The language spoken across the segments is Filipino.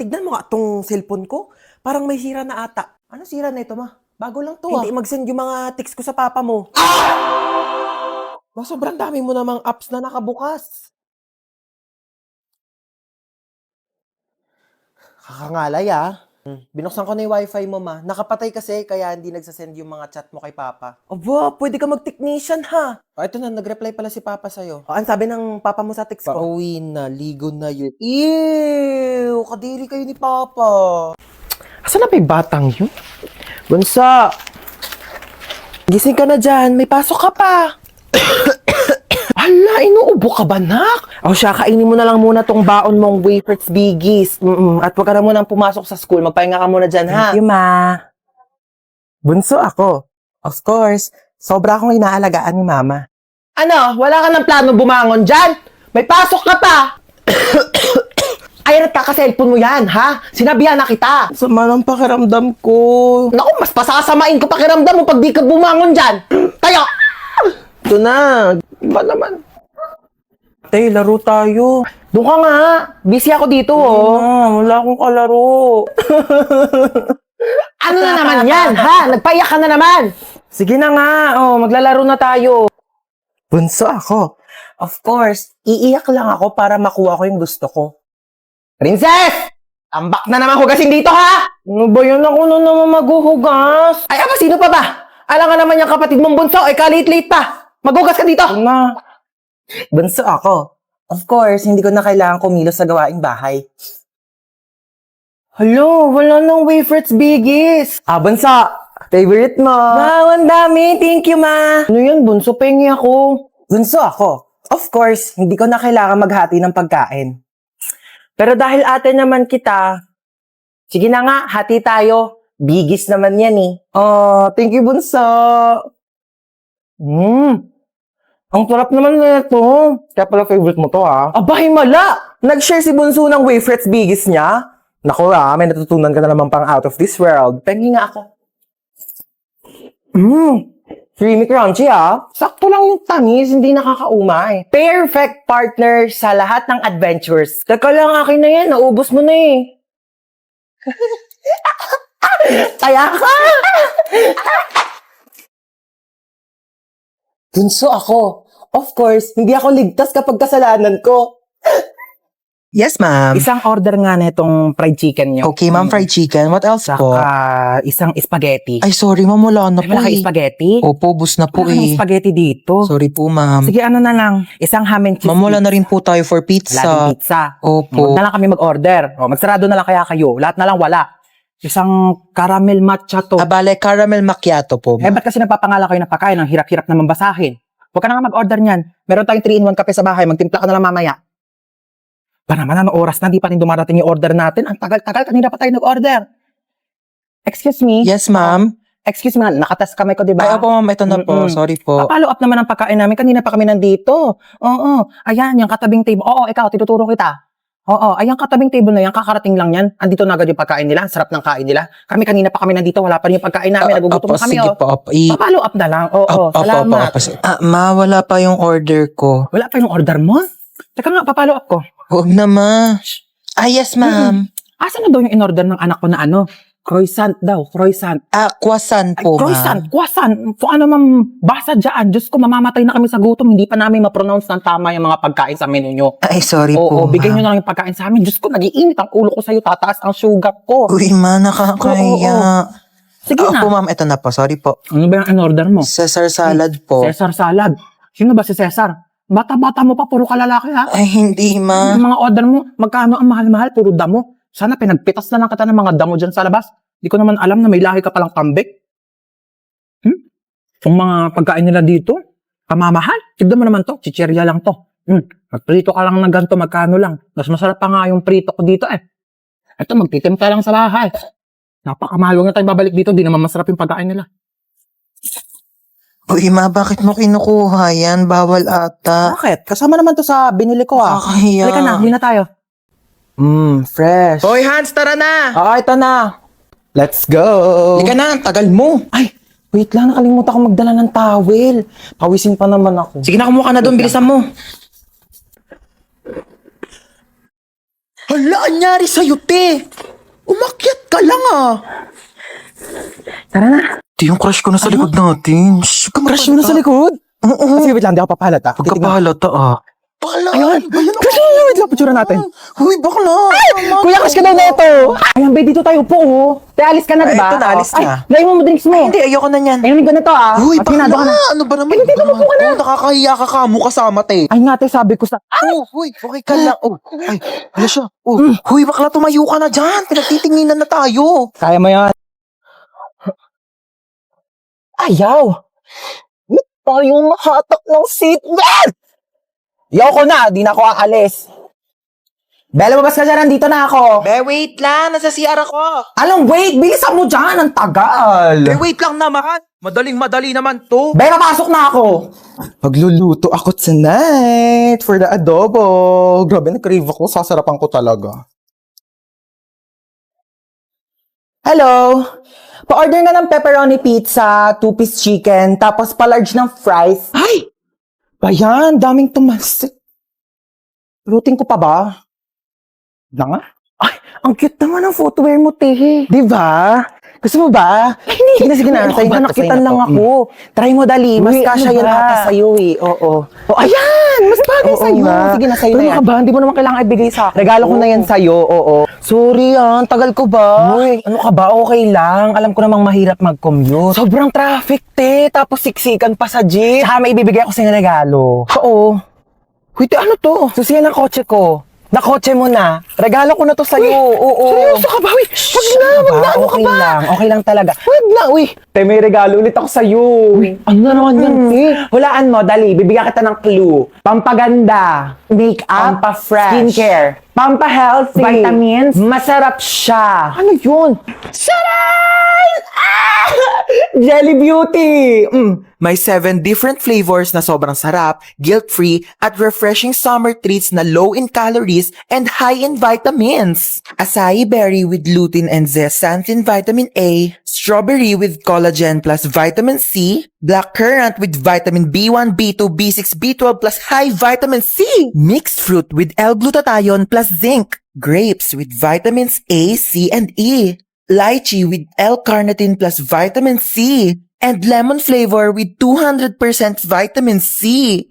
tignan mo nga tong cellphone ko. Parang may sira na ata. Ano sira na ito, ma? Bago lang to, Hindi mag-send yung mga text ko sa papa mo. Sobrang dami mo namang apps na nakabukas. Kakangalay, Binuksan ko na yung wifi mo, ma. Nakapatay kasi, kaya hindi nagsasend yung mga chat mo kay papa. Aba, pwede ka mag-technician ha. Ito na, nag-reply pala si papa sa'yo. Ang sabi ng papa mo sa text ko? Pauwi na, ligo na yun. Ew! Kadiri kayo ni papa. Asan na ba yung batang yun? Bunsa! Gising ka na dyan, may pasok ka pa. Hala, inuubo ka ba, nak? O siya, kainin mo na lang muna tong baon mong Wafers Biggies. At wag ka na munang pumasok sa school. Magpahinga ka muna dyan, ha? Thank you, ma. Bunso ako. Of course, sobra akong inaalagaan ni mama. Ano? Wala ka ng plano bumangon dyan? May pasok ka pa! Ay, nagkaka-cellphone mo yan, ha? Sinabihan na kita. Sama ng pakiramdam ko. Naku, mas pasasamain ko pakiramdam mo pag di ka bumangon dyan. Tayo! Ito na. Iba naman. Tay, laro tayo. Doon ka nga. Busy ako dito, Wala akong kalaro. Ano na naman yan, ha? Nagpaiyak ka na naman. Sige na nga. Maglalaro na tayo. Bunso ako. Of course, iiyak lang ako para makuha ko yung gusto ko. Princess! Tambak na naman hugasin dito, ha? Ano ba yun? Ako na naman maghuhugas. Ay, ama, sino pa ba? Alam nga naman yung kapatid mong bunso, kalit-late pa. Maghugas ka dito. Na. Bunso ako. Of course, hindi ko na kailangan kumilos sa gawaing bahay. Hello, wala nang Wafers Biggies. Bunso, favorite mo. Wow, ang dami. Thank you, ma. Ano yan, bunso? Pengi ako. Bunso ako. Of course, hindi ko na kailangan maghati ng pagkain. Pero dahil ate naman kita, Sige na nga, hati tayo. Bigis naman yan eh. Thank you, bunso. ang sarap naman na ito. Kaya pala favorite mo to, ha? Aba, himala! Nag-share si bunso ng Wafers Bigis niya. Naku, may natutunan ka na naman pang out of this world. Pengi nga ako. Creamy crunchy, Sakto lang yung tamis, hindi nakakaumay. Perfect partner sa lahat ng adventures. Teka lang, akin na yan. Naubos mo na eh. Taya ka! Bunso ako. Of course, hindi ako ligtas kapag kasalanan ko. Yes, ma'am. Isang order nga na itong fried chicken nyo. Okay, ma'am, fried chicken. What else po? Saka isang spaghetti. Ay, sorry, ma'am. Wala na po Wala kang eh. spaghetti? Opo, bus na po Wala kang eh. spaghetti dito. Sorry po, ma'am. Sige, ano na lang. Isang ham and cheese. Ma'am, wala na rin po tayo for Wala pizza. din pizza. Opo. Huwag na lang kami mag-order. Magsarado na lang kaya kayo. Lahat na lang wala. Isang caramel matcha to. Bale, caramel macchiato po, Eh, ma'am. ba't kasi nagpapangala kayo ng pagkain? Ang hirap-hirap naman basahin. Huwag ka na nga mag-order niyan. Meron tayong 3-in-1 kape sa bahay. Magtimpla ka na lang mamaya. Ba naman, ano oras na? Di pa rin dumarating yung order natin. Ang tagal-tagal. Kanina pa tayo nag-order. Excuse me? Yes, ma'am. Excuse me, nakatas kamay ko, di ba? Ay, opo, ma'am. Ito na po. Mm-mm. Sorry po. Follow up naman ang pagkain namin. Kanina pa kami nandito. Oo. Ayan, yung katabing table. Oo, ikaw, tinuturo kita. Oo, ayan katabing table na yan. Kakarating lang yan. Andito na agad yung pagkain nila. Sarap ng kain nila. Kami kanina pa kami nandito. Wala pa rin yung pagkain namin. Nagugutom Opo, na kami, sige po. Opo. Follow up na lang. Oo, salamat. Ma, wala pa yung order ko. Wala pa yung order mo? Teka nga, papalo up ko. Huwag na, ma. Yes, ma'am. Asan na daw yung in-order ng anak ko na ano? Croissant daw, croissant. Croissant Ay, po, croissant, ma'am. croissant. Kung ano mang basa dyan. Diyos ko, mamamatay na kami sa gutom. Hindi pa namin ma-pronounce ng tama yung mga pagkain sa menu nyo. Ay, sorry Oo, po, bigay nyo ma'am. na lang yung pagkain sa amin. Diyos ko, nag-iinit ang ulo ko sa'yo. Tataas ang sugar ko. Uy, ma, nakakaya. Sige na. Opo, ma'am. Ito na po. Sorry po. Ano ba yung in-order mo? Caesar salad po. Cesar salad. Sino ba si Cesar? Bata-bata mo pa, puro kalalaki ha? Ay, hindi, ma. Yung mga order mo, magkano ang mahal-mahal, puro damo. Sana pinagpitas na lang kita ng mga damo dyan sa labas. Di ko naman alam na may lahi ka palang kambik. Yung mga pagkain nila dito, kamamahal. Tignan mo naman to, chichirya lang to. Magprito ka lang ng ganito, magkano lang. Mas masarap pa nga yung prito ko dito eh. Ito, magtitimpla lang sa bahay. Napakamahal, huwag na tayo babalik dito, di naman masarap yung pagkain nila. Uy, ma, bakit mo kinukuha yan? Bawal ata. Bakit? Kasama naman to sa binili ko Kakahiya. Halika na, hindi na tayo. Fresh. Hoy, Hans, tara na! Ito na. Let's go. Halika na, ang tagal mo. Ay, wait lang, nakalimutan ko magdala ng towel. Pawisin pa naman ako. Sige na, kumuha ka na doon, bilisan mo. Hala, anyari sa'yo, te? Umakyat ka lang, ah. Tara na. Te, yung crush ko na sa likod natin. Shh, Crush mo na sa likod? Oo. Sige, wait lang, di ako papahalata. Huwag ka pahalata, ah. Pahala. Ayun! Crush mo na, wait lang, picture natin. Huy, bakla. Kuya, crush ka daw na ito. Ayan, be, dito tayo po, oh. Te, alis ka na, Ay, diba? ito na, alis Ay, na. lagay mo drinks mo. Hindi, ayoko na yan. Ayun, ko na to, ah. Huy, Patinado ka na. bakla. Ano ba naman? Hindi, Ano umupo ka na. naman to? Nakakahiya ka kamo kasama, te. Ay nga, te, sabi ko sa... Oh, huy, okay ka lang. Oh, ay, ano siya? Oh, huy, bakla, tumayo ka na dyan. Pinagtitinginan na tayo. Kaya mo yan. Ayaw! Ba't tayo mahatak ng seatbelt? Yoko na, di na ako aalis. Bella, mabas ka dyan, nandito na ako. Be, wait lang. Nasa CR ako. Anong wait? Bilisan mo dyan, ang tagal. Be, wait lang naman. Madaling-madali naman to. Bella, pasok na ako. Pagluluto ako tonight for the adobo. Grabe, na-crave ako. Sasarapan ko talaga. Hello. Pa-order nga ng pepperoni pizza, 2-piece chicken, tapos pa-large ng fries. Ay! Bayan, daming tumasik. Luting ko pa ba? Na nga? Ang cute naman ng footwear mo, te. Di ba? Gusto mo ba? Sige na, sige na. Ano Sa'yo ba? na nakitan Sa'yo na lang to. ako. Try mo, dali. Mas Uy, kasya ano yan ba? ata sa'yo eh. Oo. Oh, ayan! Mas bagay Oo sa'yo. nga. Sige na, sa'yo na Ano yan. ka ba? Hindi mo naman kailangan ibigay sa akin. Regalo ko na yan sa'yo. Oo. Sorry tagal ko ba? Uy, ano ka ba? Okay lang. Alam ko namang mahirap mag-commute. Sobrang traffic, te. Tapos siksikan pa sa jeep. Saka may ibibigay ako sa'yo regalo. Oo. Uy, te, ano to? Susiyan ng kotse ko. Nakotse mo na. Regalo ko na to sa'yo. Oo. seryoso ka ba? Uy, wag na, Ano wag ba? na, ano ka Okay ba? lang. Okay lang talaga. Wag na, uy. Te, may regalo ulit ako sa'yo. Ano na naman yan, te? Hulaan mo, dali. Bibigyan kita ng clue. Pampaganda. Make-up. Pampa-fresh. Skincare. Pampa-healthy. Vitamins. Masarap siya. Ano yun? Sharon! Ah! Jelly Beauty! May 7 different flavors na sobrang sarap, guilt-free, at refreshing summer treats na low in calories and high in vitamins. Acai berry with lutein and zeaxanthin vitamin A, strawberry with collagen plus vitamin C, black currant with vitamin B1, B2, B6, B12 plus high vitamin C, mixed fruit with L-glutathione plus zinc, grapes with vitamins A, C, and E, lychee with L-carnitine plus vitamin C, and lemon flavor with 200% vitamin C.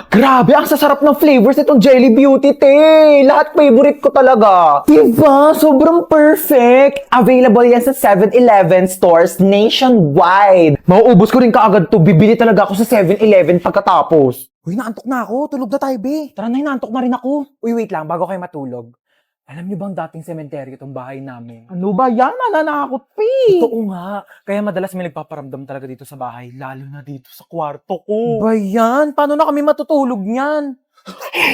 Grabe, ang sasarap ng flavors nitong Jelly Beauty, te. Lahat favorite ko talaga. Diba? Sobrang perfect. Available yan sa 7-Eleven stores nationwide. Mauubos ko rin kaagad to. Bibili talaga ako sa 7-Eleven pagkatapos. Uy, naantok na ako. Tulog na tayo, be. Tara na, inaantok na rin ako. Uy, wait lang, bago kayo matulog. Alam niyo bang dating sementeryo itong bahay namin? Ano ba yan? Nananakot, Pi! Totoo nga. Kaya madalas may nagpaparamdam talaga dito sa bahay, lalo na dito sa kwarto ko. Ba yan? Paano na kami matutulog niyan?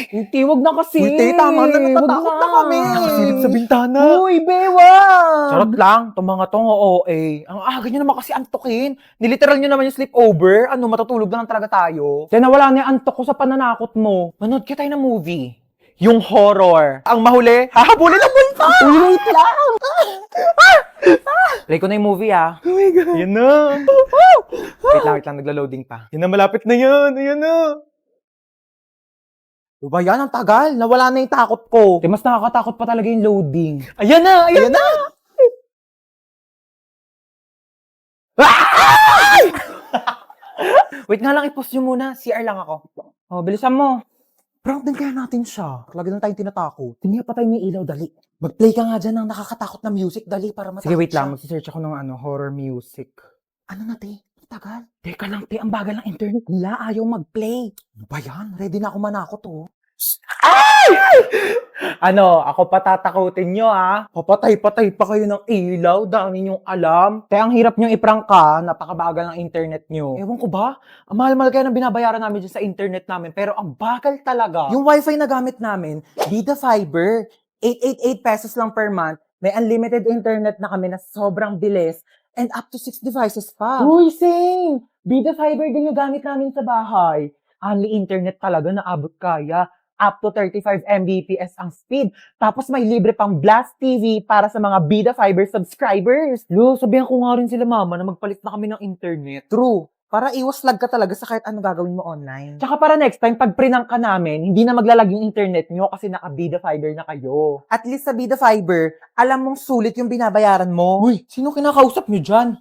Hindi, wag na kasi. Uy, te, tama na. Natatakot na kami. Nakasilip sa bintana. Uy, bewa! Charot lang. Itong mga tong OA. Ang aga nyo naman kasi antokin. Niliteral nyo naman yung sleepover. Ano, matutulog na lang talaga tayo. Kaya nawala na yung antok ko sa pananakot mo. Manood kita tayo ng movie. Yung horror. Ang mahuli, hahabulin ang multo! Uy, wait lang! Play ko na yung movie, ah. Oh my God. Yan na. Wait lang, nagla-loading pa. Yan na, malapit na yan. Ayan na. Ba yan? Ang tagal. Nawala na yung takot ko. Mas nakakatakot pa talaga yung loading. Ayan na! Ayan na! Wait nga lang, i-post nyo muna. CR lang ako. Oh, bilisan mo. Prank din kaya natin siya. Lagi na tayong tinatakot. Tingnan patay mo yung ilaw, dali. Mag-play ka nga dyan ng nakakatakot na music. Dali para matakot Sige, wait siya. lang. Magsisearch ako ng horror music. Ano na, te? Ang tagal. Teka lang, te. Ang bagal ng internet nila. Ayaw mag-play. Ano ba yan? Ready na ako manakot, oh. Ano, ako patatakutin nyo, ah. Papatay-patay pa kayo ng ilaw. Dami nyong alam. Te, ang hirap nyong iprank ka. Napakabagal ng internet nyo. Ewan ko ba? Ang mahal-mahal kaya ng binabayaran namin dyan sa internet namin. Pero ang bagal talaga. Yung wifi na gamit namin, Bida Fiber. 888 pesos lang per month. May unlimited internet na kami na sobrang bilis. And up to 6 devices pa. Uy, same! Bida Fiber din yung gamit namin sa bahay. Only internet talaga na abot kaya. Up to 35 Mbps ang speed. Tapos may libre pang Blast TV para sa mga Bida Fiber subscribers. Lo, sabihan ko nga rin sila mama na magpalit na kami ng internet. True. Para iwas lag ka talaga sa kahit ano gagawin mo online. Tsaka para next time, pag prinang ka namin, hindi na maglalag yung internet nyo kasi naka-Bida Fiber na kayo. At least sa Bida Fiber, alam mong sulit yung binabayaran mo. Uy, sino kinakausap nyo dyan?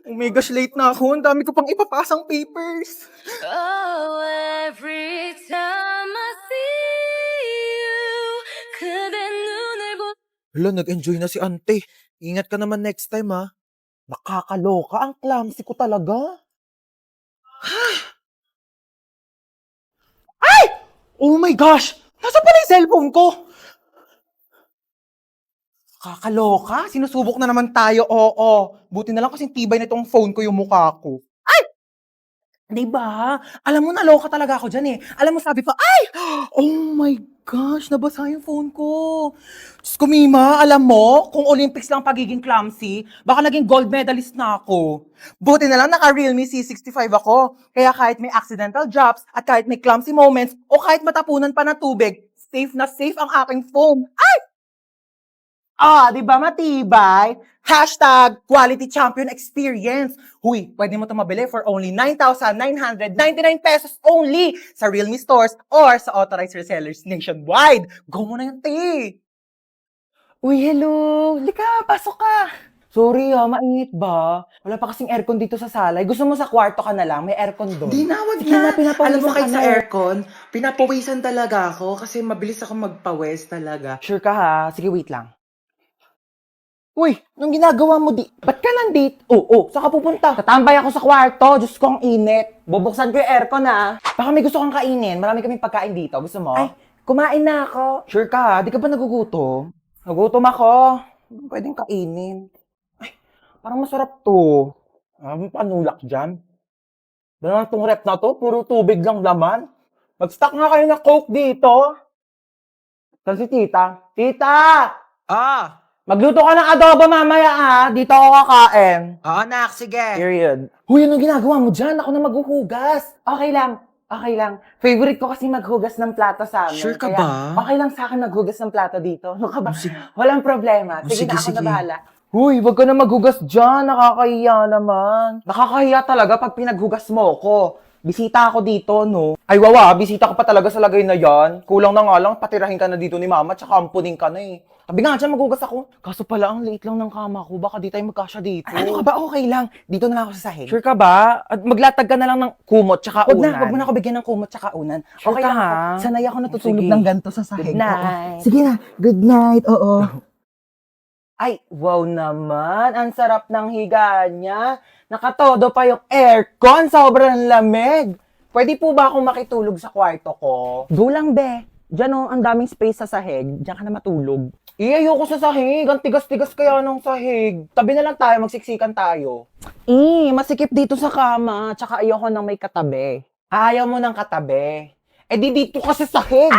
Oh my gosh, late na ako. Ang dami ko pang ipapasang papers. Oh, every time I see you, 그대 눈을 보. Hala, nag-enjoy na si ante. Ingat ka naman next time, ha? Nakakaloka. Ang clumsy ko talaga. Ay! Oh my gosh! Nasa pala yung cellphone ko? Kakaloka? Sinusubok na naman tayo, oo. Buti na lang kasing tibay na itong phone ko yung mukha ko. Ay! Diba? Alam mo, naloka talaga ako dyan eh. Alam mo, sabi ko, ay! Oh my gosh, nabasa yung phone ko. Diyos ko, Mima, alam mo, kung Olympics lang pagiging clumsy, baka naging gold medalist na ako. Buti na lang naka-Realme C65 ako. Kaya kahit may accidental drops, at kahit may clumsy moments, o kahit matapunan pa ng tubig, safe na safe ang aking phone. Ay! Ah, di ba matibay? Hashtag quality champion experience. Huy, pwede mo ito mabili for only 9,999 pesos only sa Realme stores or sa authorized resellers nationwide. Go mo na yun, te. Uy, hello. Lika, pasok ka. Sorry mainit ba? Wala pa kasing aircon dito sa sala. Gusto mo sa kwarto ka na lang? May aircon doon. Di na, wag Sige na. pinapawisan Alam mo, kahit ka sa na. aircon, pinapawisan talaga ako kasi mabilis ako magpawes talaga. Sure ka ha? Sige, wait lang. Uy, anong ginagawa mo di? Ba't ka nandito? Oo, saan ka pupunta? Tatambay ako sa kwarto. Diyos ko, ang init. Bubuksan ko yung aircon ha. Baka may gusto kang kainin. Marami kaming pagkain dito. Gusto mo? Ay, kumain na ako. Sure ka ha? Di ka ba nagugutom? Nagutom ako. Pwedeng kainin. Ay, parang masarap to. May panulak dyan. Dahil itong rep na to, puro tubig lang laman. Mag-stock nga kayo ng Coke dito. Saan si tita? Tita! Ah! Magluto ka ng adobo mamaya ha. Dito ako kakain. Oo, nak, sige. Period. Huy, anong ginagawa mo dyan? Ako na maghuhugas. Okay lang. Okay lang. Favorite ko kasi maghugas ng plato sa amin. Sure ka Kaya, ba? okay lang sa akin maghugas ng plato dito. Ano ka ba? Sige. Walang problema. Sige, Sige, na ako sige. na bahala. Huy, wag ka na maghugas dyan. Nakakahiya naman. Nakakahiya talaga pag pinaghugas mo ko. Bisita ako dito, no? Ay, wawa, bisita ka pa talaga sa lagay na yan. Kulang na nga lang, patirahin ka na dito ni mama, tsaka ampunin ka na eh. Sabi nga dyan, maghugas ako. Kaso pala, ang liit lang ng kama ko. Baka di tayo magkasya dito. Ay, ano ka ba? Okay lang. Dito na lang ako sa sahig. Sure ka ba? At maglatag ka na lang ng kumot tsaka unan. Wag mo na ako bigyan ng kumot tsaka unan. Sure okay ka, lang ha? ako. Sanay ako natutulog Sige. ng ganito sa sahig. Good night. Oo. Sige na. Good night. Oo. Ay, wow naman. Ang sarap ng higa niya. Nakatodo pa yung aircon. Sobrang lamig. Pwede po ba akong makitulog sa kwarto ko? Go lang, be. Diyan ang daming space sa sahig. Diyan ka na matulog. Ayoko sa sahig. Ang tigas-tigas kaya ng sahig. Tabi na lang tayo, magsiksikan tayo. Masikip dito sa kama. Tsaka ayoko nang may katabi. Ayaw mo ng katabi. Eh di dito ka sa sahig.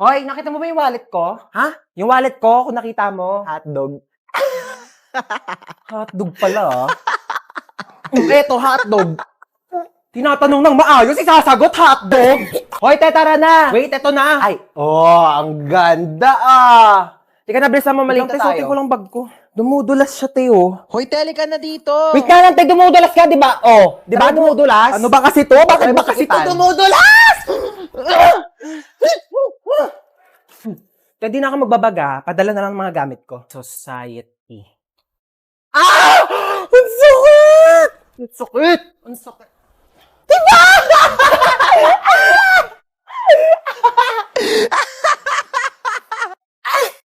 Hoy, nakita mo ba yung wallet ko? Ha? Yung wallet ko, kung nakita mo. Hotdog. Hotdog pala, ah. Eto, hotdog. Tinatanong ng maayos, isasagot hotdog. Hoy, te, tara na. Wait, eto na. Ay, ang ganda, ah. Tika na, bilisan mo, malita tayo. Suotin ko lang bag ko. Dumudulas siya, te, oh. Hoy, teli ka na dito. Wait ka lang, te, dumudulas ka, di ba? Oh, di ba Tara mo. dumudulas? Ano ba kasi to? Bakit Ay, ba kasi to masakitan. dumudulas? Kaya di na ako magbabaga, padala na lang ang mga gamit ko. Society. Ang sakit! Ang sakit! Ang sakit!